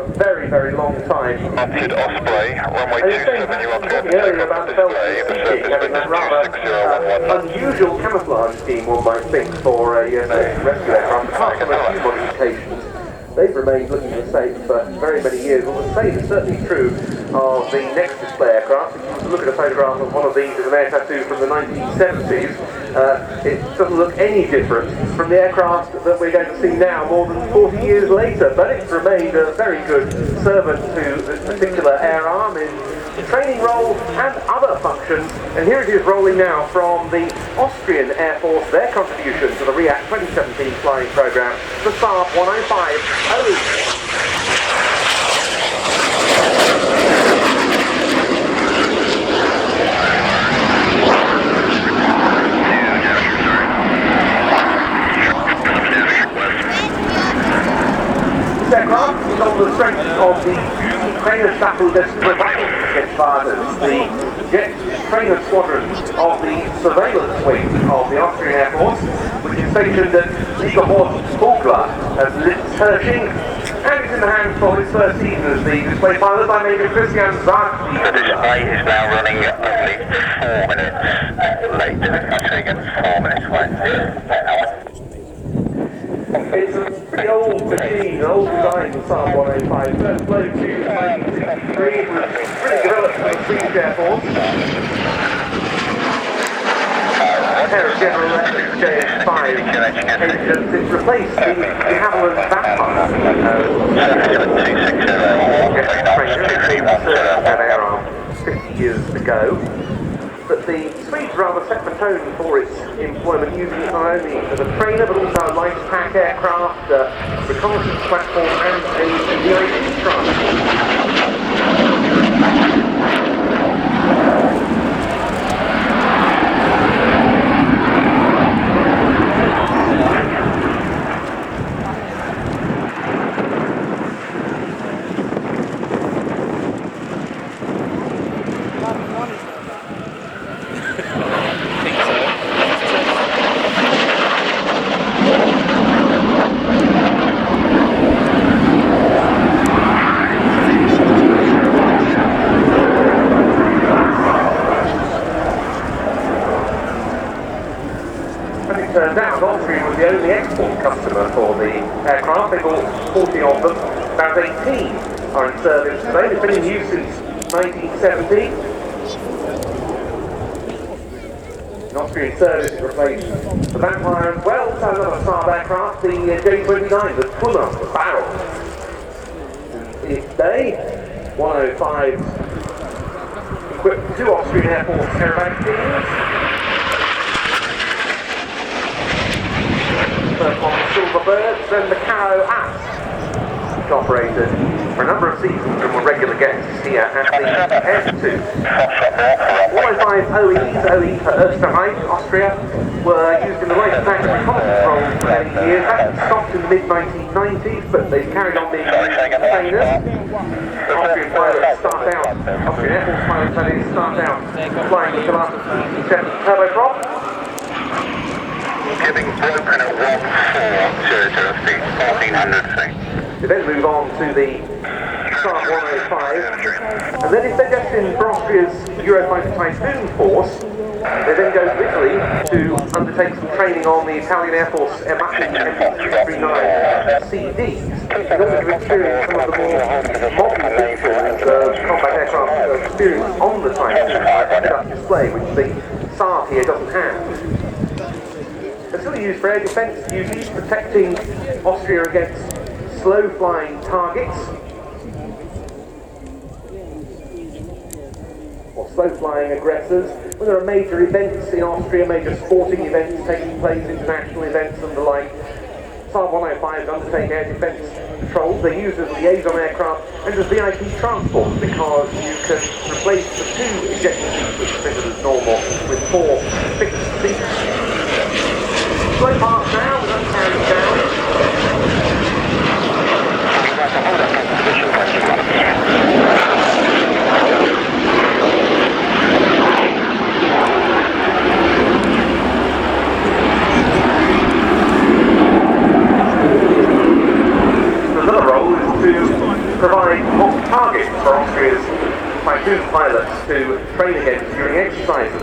a very, very long time. Opted Osprey, runway 27, you are clear for earlier about the Belgian seating, having that rather unusual camouflage scheme, one might think, for a rescue aircraft. Apart from a few modifications, they've remained looking the same for very many years. Well, the same is certainly true of the next display aircraft. If you look at a photograph of one of these as an air tattoo from the 1970s, it doesn't look any different from the aircraft that we're going to see now more than 40 years later, but it's remained a very good servant to this particular air arm in the training role and other functions. And here it is rolling now from the Austrian Air Force, their contribution to the Riat 2017 flying programme, the Saab 105OE. This aircraft is on the strength of the trainer shuttle des Privatjetfahrzeugs, the jet trainer squadron of the surveillance wing of the Austrian Air Force, which is stationed at Vogler as Litzhersching, and it's in the hands for its first season as the display pilot by Major Christian Saab. The display is now running only 4 minutes late. Actually, again, 4 minutes late. It's a pretty old machine, an old design, the Saab 105. First flown to 1963, it was really developed for the Swedish Air Force. A pair of General Electric JS5 engines, it replaced the Havilland Vampire. That air arm 50 years ago. But the Swedes rather set the tone for its employment, using it not only as a trainer but also a light attack aircraft, a reconnaissance platform and a Aviation truck. Turns out Austrian was the only export customer for the aircraft. They bought 40 of them. About 18 are in service today. They've been in use since 1970. In Austrian service replaced the Vampire as well. So another Saab aircraft, the J29, the Tunner, the barrel. Its day, 105 equipped with 2 Austrian Air Force aerobatic teams. On the Silverbirds and the Caro Asp, which operated for a number of seasons and were regular guests here at the S2. 105OEs, OE for Österreich, Austria, were used in the light attack reconnaissance role for many years. That stopped in the mid-1990s, but they've carried on being trainers. Austrian pilots start out, Austrian Air Force pilots start out flying the Pilatus 7 turboprop. Giving broken at 1400 feet, 1400 feet. They then move on to the Saab 105, and then if they're destined for Austria's Eurofighter Typhoon force, they then go to Italy to undertake some training on the Italian Air Force Aviation MP339 CDs, in order to experience some of the more modern features of combat aircraft experience on the Typhoon, like the Dutch display, which the Saab here doesn't have. They're still used for air defence duties, protecting Austria against slow-flying targets, or slow-flying aggressors. When there are major events in Austria, major sporting events taking place, international events and the like, Saab 105s undertake air defence patrols. They're used as liaison aircraft and as VIP transport because you can replace the 2 ejector seats which are fitted as normal with 4 fixed seats. Slow pass now, we're going to carry it down. Another role is to provide mock targets for Austria's Typhoon pilots to train against during exercises.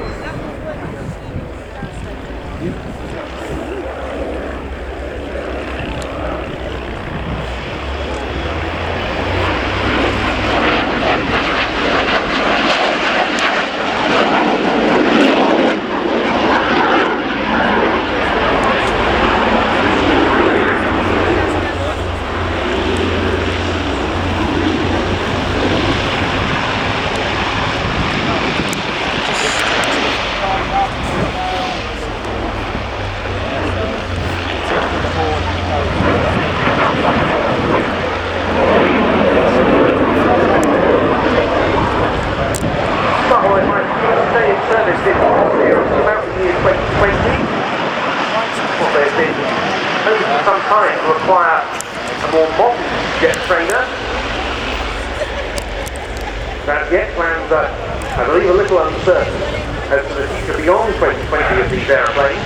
Some time to acquire a more modern jet trainer. That yet plans are, I believe, a little uncertain as to the future beyond 2020 of these aeroplanes.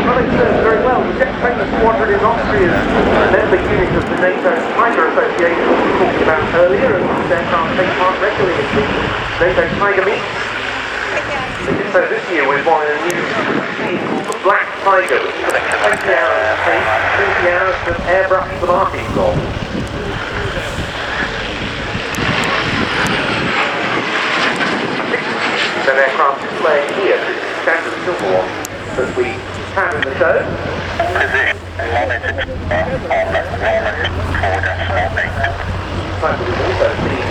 Well, it serves very well. The jet trainer squadron is Austria's member unit of the NATO Tiger Association, which we talked about earlier, and these aircraft take part regularly in the NATO Tiger meets. So this year we've won a new team called the Black Tiger, which is 20 hours to take, 20 hours to airbrush the markings on. That aircraft displaying here, this is standard silver one that we have in the show. Title is also seen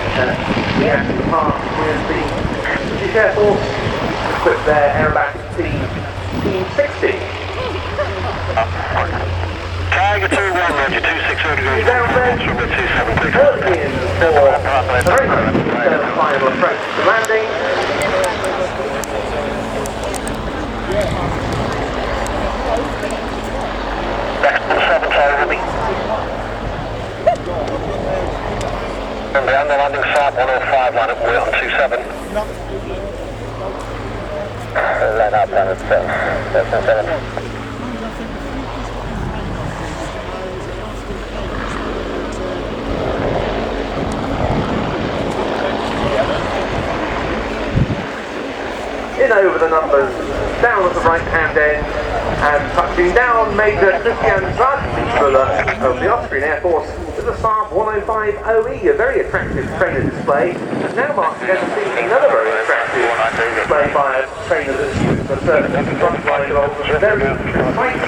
the active part with the British Air Force equipped their aerobatic team 60. Tiger 2-1, Roger, 260 degrees. Down there, early in for a very nice final approach to landing. And the underlanding Saab 105 at Riat on 27. Let up, planet 7. In over the numbers, down at the right hand end, and touching down, Major Christian Müller of the Austrian Air Force with the Saab 105OE, a very attractive trainer display. And now Mark, you're going to see another very attractive display by a trainer that's used for service in the front line of a very exciting